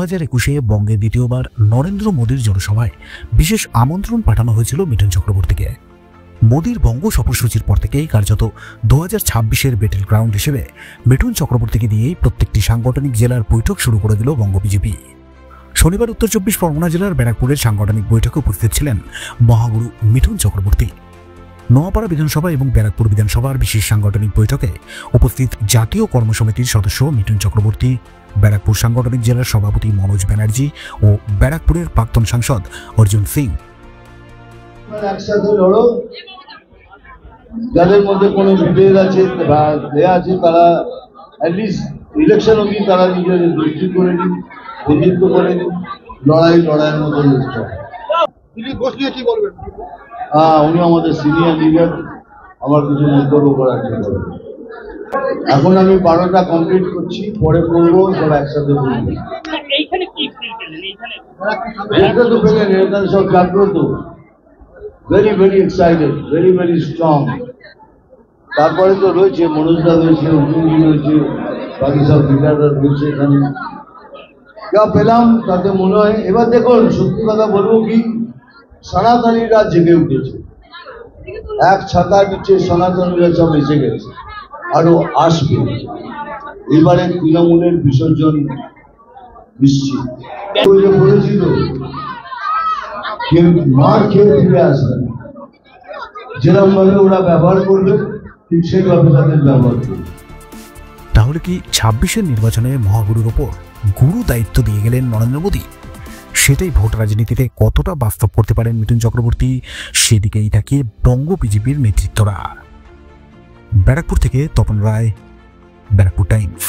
2021-এ বঙ্গে দ্বিতীয়বার নরেন্দ্র মোদীর জনসভায় বিশেষ আমন্ত্রণ পাঠানো হয়েছিল মিঠুন চক্রবর্তীকে। মোদীর বঙ্গ সফরসূচির পর থেকেই কার্যত 2026-এর ব্যাটেল গ্রাউন্ড হিসেবে মিঠুন চক্রবর্তীকে দিয়েই প্রত্যেকটি সাংগঠনিক জেলার বৈঠক শুরু করে দিল বঙ্গ বিজেপি। শনিবার উত্তর 24 পরগনা জেলার ব্যারাকপুরের সাংগঠনিক বৈঠকে উপস্থিত ছিলেন মহাগুরু মিঠুন চক্রবর্তী। নোয়াপাড়া বিধানসভা এবং ব্যারাকপুর বিধানসভার বিশেষ সাংগঠনিক বৈঠকে উপস্থিত জাতীয় কর্মসমিতির সদস্য মিঠুন চক্রবর্তী, ব্যারাকপুর সাংগঠনিক জেলার সভাপতি মনোজ ব্যানার্জি ও ব্যারাকপুরের প্রাক্তন সাংসদ অর্জুন সিং। একসাথে লড়ো, যাদের মধ্যে কোনো বিভেদ আছে বা দেয়া আছে তারা অ্যাটলিস্ট ইলেকশন অবধি তারা নিজের দৃষ্টি করে নিন, বন্ধুত্ব করে নিন, লড়াইয়ের মতো কি বলবেন? উনি আমাদের সিনিয়র লিডার, আমার কিছু মন্তব্য করার জন্য। এখন আমি 12টা কমপ্লিট করছি, পরে করবো, সব একসাথে বলবো। তো পেলেন এখানে সব জাগ্রত, very very excited, very very strong. তারপরে তো রয়েছে মনোজদা রয়েছে, অর্জুনজি রয়েছে, বাকি সব লিডাররা রয়েছে এখানে। যা পেলাম তাতে মনে হয় এবার দেখুন, সত্যি কথা বলবো কি, সনাতনীরা জেগে উঠেছে, এক ছাতা নিচে সনাতনীরা সব এসে গেছে, আরো আসবে। এবারে তৃণমূলের বিসর্জন নিশ্চিত। বলেছি তো, কেউ মার খেয়ে ফিরে আসবে না, যেরকম ভাবে ওরা ব্যবহার করবে ঠিক সেইভাবে তাদের ব্যবহার করবে। তাহলে কি 26-এর নির্বাচনে মহাগুরুর ওপর গুরু দায়িত্ব দিয়ে গেলেন নরেন্দ্র মোদী? সেটাই ভোট রাজনীতিতে কতটা বাস্তব করতে পারেন মিঠুন চক্রবর্তী, সেদিকেই তাকিয়ে বঙ্গ বিজেপির নেতৃত্বরা। ব্যারাকপুর থেকে তপন রায়, ব্যারাকপুর টাইমস।